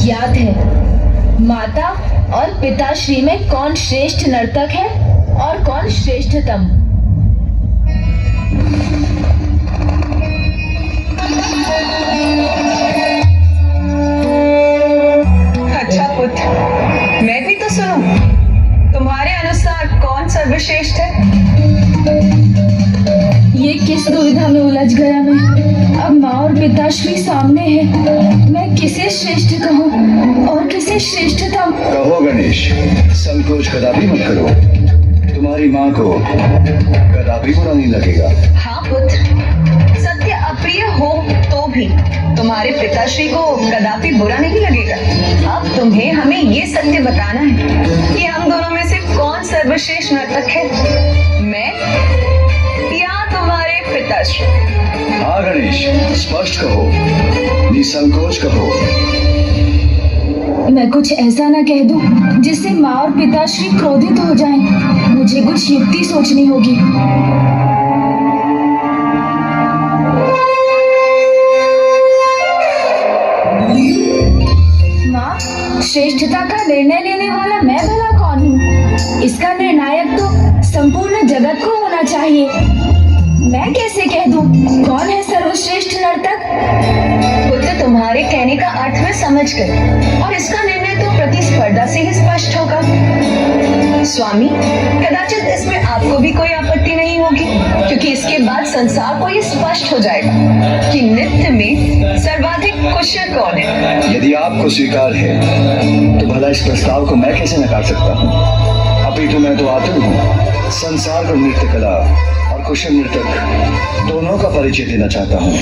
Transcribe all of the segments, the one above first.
ज्ञात है। माता और पिताश्री में कौन श्रेष्ठ नर्तक है और कौन श्रेष्ठतम? अच्छा पुत्र, मैं भी तो सुनूं। तुम्हारे अनुसार कौन सर्वश्रेष्ठ है? ये किस दुविधा में उलझ गया मैं। अब माँ और पिताश्री सामने है, मैं किसे श्रेष्ठ कहूँ और किसे श्रेष्ठतम? कहो गणेश, संकोच कदापि मत करो। तुम्हारी माँ को कदापि बुरा नहीं लगेगा। हाँ पुत्र, सत्य अप्रिय हो तो भी तुम्हारे पिताश्री को कदापि बुरा नहीं लगेगा। अब तुम्हें हमें ये सत्य बताना है कि हम दोनों में से कौन सर्वश्रेष्ठ नर्तक है, मैं या तुम्हारे पिताश्री? हाँ गणेश, स्पष्ट कहो, निसंकोच कहो। मैं कुछ ऐसा ना कह दूं जिससे माँ और पिताश्री क्रोधित हो जाएं। मुझे कुछ युक्ति सोचनी होगी। माँ, श्रेष्ठता का निर्णय लेने वाला मैं भला कौन हूँ? इसका निर्णायक तो संपूर्ण जगत को होना चाहिए। मैं कैसे कह दूं कौन है सर्वश्रेष्ठ नर्तक? पुत्र, तुम्हारे कहने का अर्थ मैं समझ गई और इसका निर्णय तो प्रतिस्पर्धा से ही स्पष्ट होगा। स्वामी, कदाचित इसमें आपको भी कोई आपत्ति नहीं होगी, क्योंकि इसके बाद संसार को ये स्पष्ट हो जाएगा कि नृत्य में सर्वाधिक कुशल कौन है। यदि आपको स्वीकार है तो भला इस प्रस्ताव को मैं कैसे नकार सकता हूँ। अभी तो मैं तो आतुर हूँ। संसार को नृत्य कला और कुशल नर्तक दोनों का परिचय देना चाहता हूँ।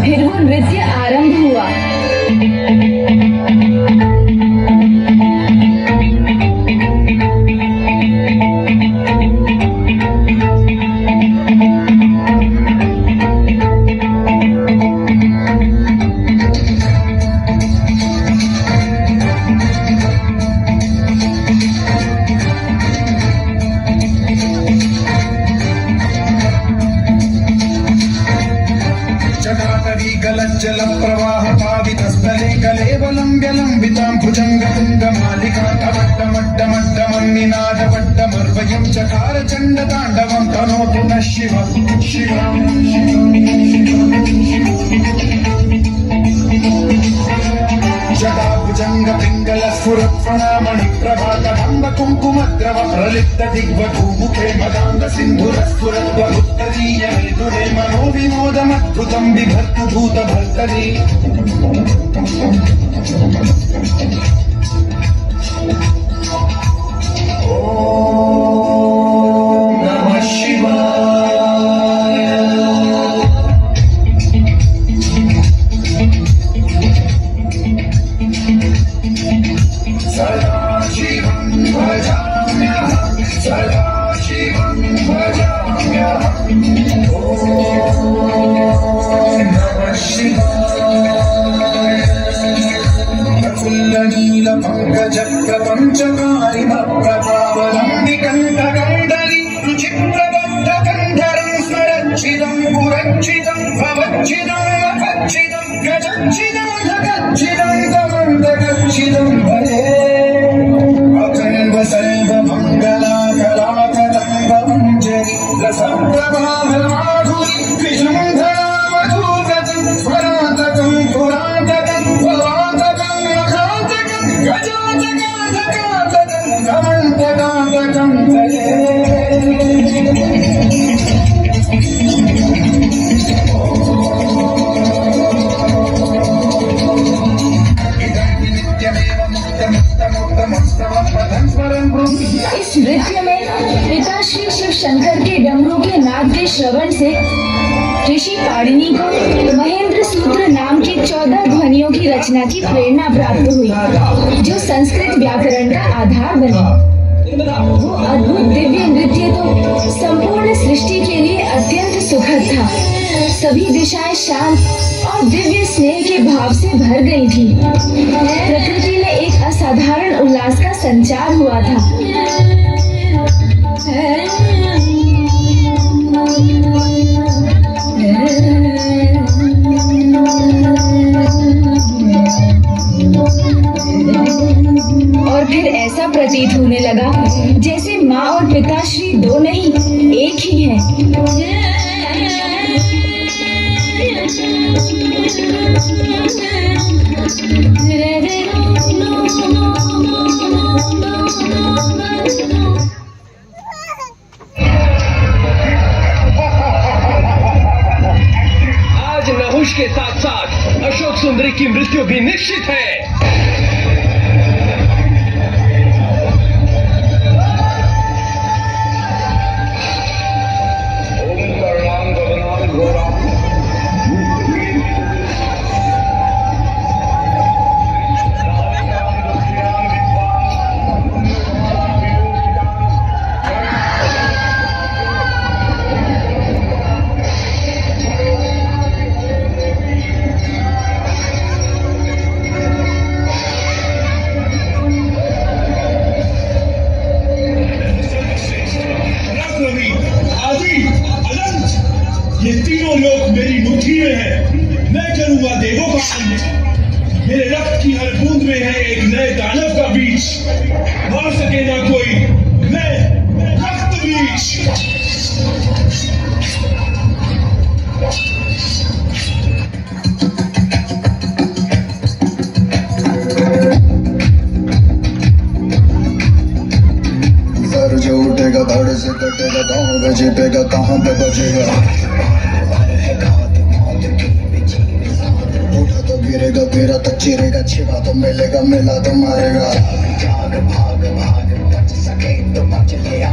फिर वो नृत्य आरंभ हुआ। जल प्रवाह पावितस्थले कलेवलं व्यलम्बितां भुजङ्गतुङ्गमालिकाटमट्टमट्टमट्टमन्निनादवट्टमर्वयं चकार चण्डताण्डवं तनोतु नः शिवं शिवं। जटाभुजङ्ग पिङ्गल स्फुरत्प्रणामणिप्रभातम्ब कुङ्कुमद्रव प्रलिप्त दिग्वधूमुखे मदान्ध सिन्धुरस्फुरत्वरुत्तरीय मेदुरे मनोविनोदमद्भुतं बिभर्तु भूतभर्तरी। ॐ नमः शिवाय। सदाशिवं भजाम्यहं सदाशिवं भजाम्यहं। ॐ नमः शिवाय। प्रफुल्लनीलपङ्कजप्रपञ्चकारिमप्रभावलम्बिकण्ठकण्डली रुचिप्रबद्धकण्ठरं स्मरच्छिदं पुरच्छिदं भवच्छिदं नखच्छिदं गजच्छिदं धगच्छिदं गमन्दगच्छिदं भजे। अखण्ड सर्वमङ्गलाकलाकदम्बमञ्जरी रसप्रभावमाधुरी विशुम्भरा मधुगतं स्वरातकं पुरातकं भवातकं मखातकं गजातकातकातकं गमन्तकातकं भजे। इस नृत्य में पिताश्री शिव शंकर के डमरू के नाद के श्रवण से ऋषि पाणिनि को महेंद्र सूत्र नाम की 14 ध्वनियों की रचना की प्रेरणा प्राप्त हुई जो संस्कृत व्याकरण का आधार बने। वो अद्भुत दिव्य नृत्य तो संपूर्ण सृष्टि के लिए अत्यंत सुखद था। सभी दिशाएं शांत और दिव्य स्नेह के भाव से भर गई थी। प्रकृति में एक असाधारण उल्लास का संचार हुआ था। और फिर ऐसा प्रतीत होने लगा जैसे माँ और पिताश्री दो नहीं एक ही हैं। आज नहुष के साथ साथ अशोक सुंदरी की मृत्यु भी निश्चित है। ये तीनों लोग मेरी मुट्ठी में है। मैं करूंगा देवों का अंत। मेरे रक्त की हर बूंद में है एक नए दानव का बीज। मार सके ना कोई, मैं रक्त बीज। सर जो उठेगा धड़ से कटेगा, कहाँ पे जीतेगा कहाँ पे बचेगा। उठा तो गिरेगा, गिरा तो चिरेगा, छिपा तो मिलेगा, मिला तो मारेगा। भाग भाग भाग, बच सके तो बच ले आ।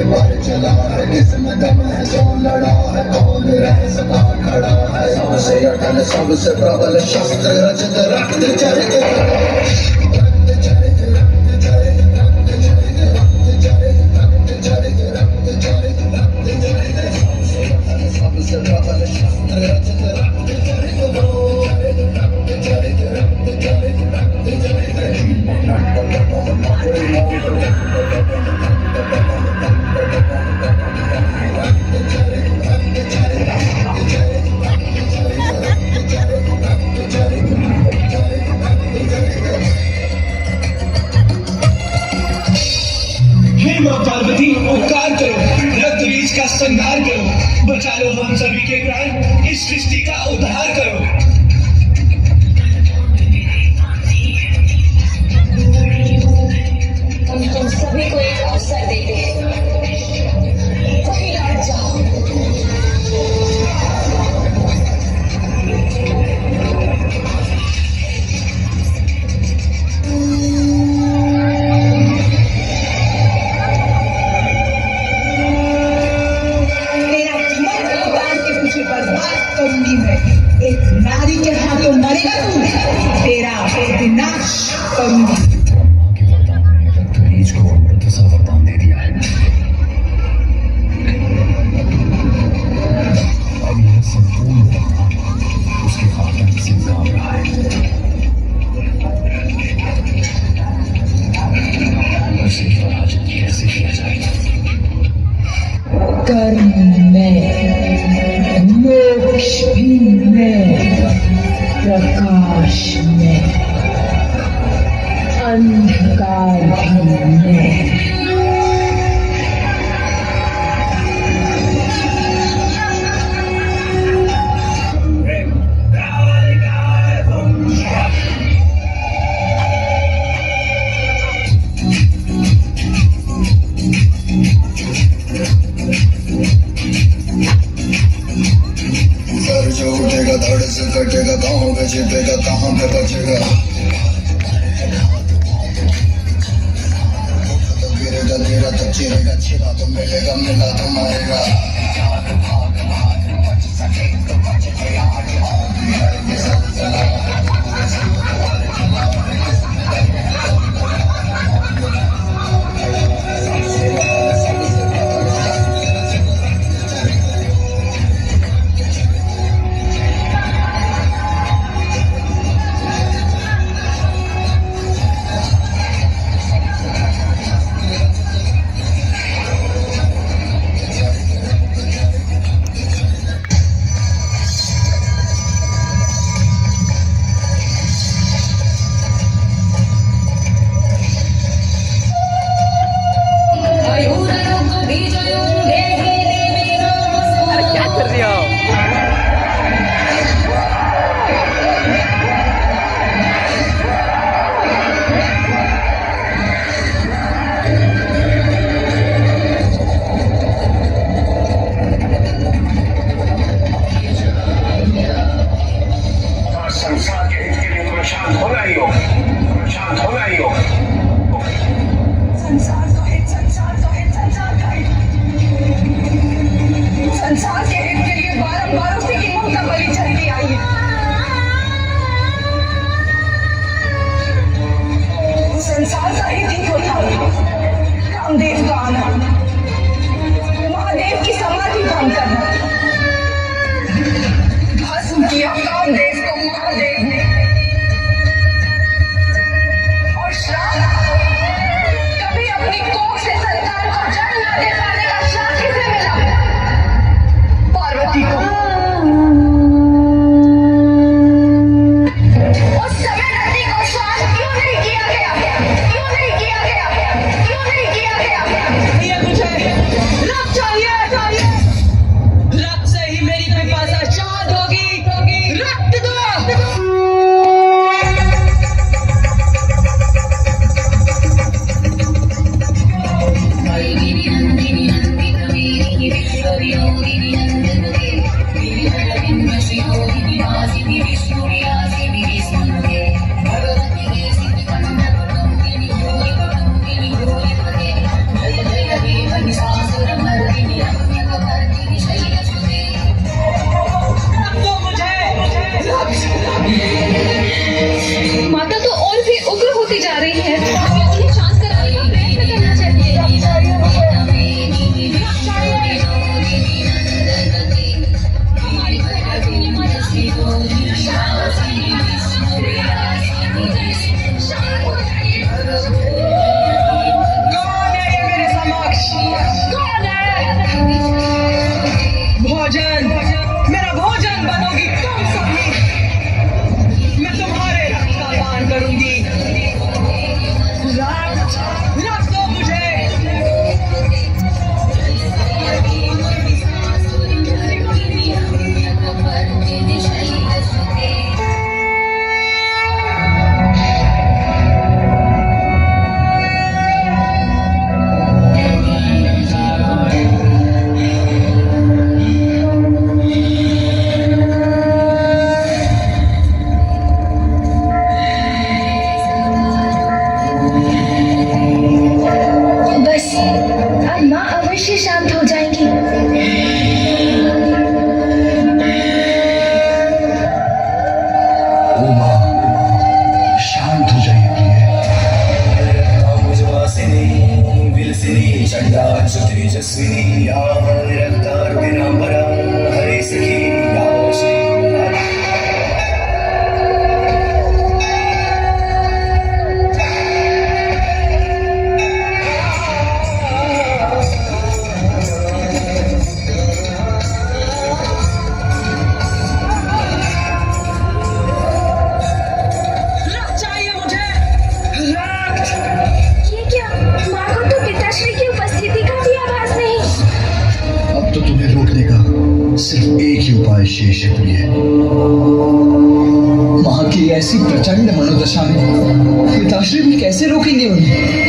मार चला है किसमें दम है, जो लड़ा है कौन रह सका खड़ा है। सबसे अटल सबसे प्रबल शस्त्र रचित रक्त चरित। पार्वती उपकार करो, रक्त बीज का संहार करो, बचा लो हम सभी के प्राण, इस सृष्टि का उद्धार करो। हम तुम सभी को एक अवसर देते हैं, वही लौट जाओ। करूंगी मैं, एक नारी के हाथों मरेगा तू, तेरा विनाश करूंगी। बीज को अमृत सा वरदान दे दिया है। अब यह संपूर्ण वरदान उसके खातन से इंतजाम रहा है। उसे पराजित कैसे किया जाए? कर्म में, मोक्ष भी में, प्रकाश में, अंधकार भी में। सर जो उठेगा धड़ से कटेगा, कहाँ पे जीतेगा कहाँ पे बचेगा। तो गिरेगा गिरा तो चिरेगा, छिपा तो मिलेगा, मिला तो मारेगा। भाग भाग भाग, बच सके तो बच ले आ। उग्र होती जा रही है। उन्हें शांत कराने का प्रयत्न करना कौन है ये मेरे समक्ष? कौन है? भोजन, मेरा भोजन बनोगी तुम सभी। मैं तुम्हारे रक्त का पान करूंगी। रक्त दो मुझे। बस अब माँ अवश्य शांत हो जाएंगी। ओ माँ, शांत हो जाइए प्रिय। मुझवासिनी विलसिनी चंडाच तेजस्विनी या रक्तारुणिनांबरा हरे सखी या श्री रक्त चाहिए मुझे। रक्त। ये क्या, माँ को तो पिताश्री की उपस्थिति का भी आभास नहीं। अब तो तुम्हें रोकने का सिर्फ एक ही उपाय शेष है प्रिय। माँ की ऐसी प्रचंड मनोदशा में पिताश्री भी कैसे रोकेंगे उन्हें?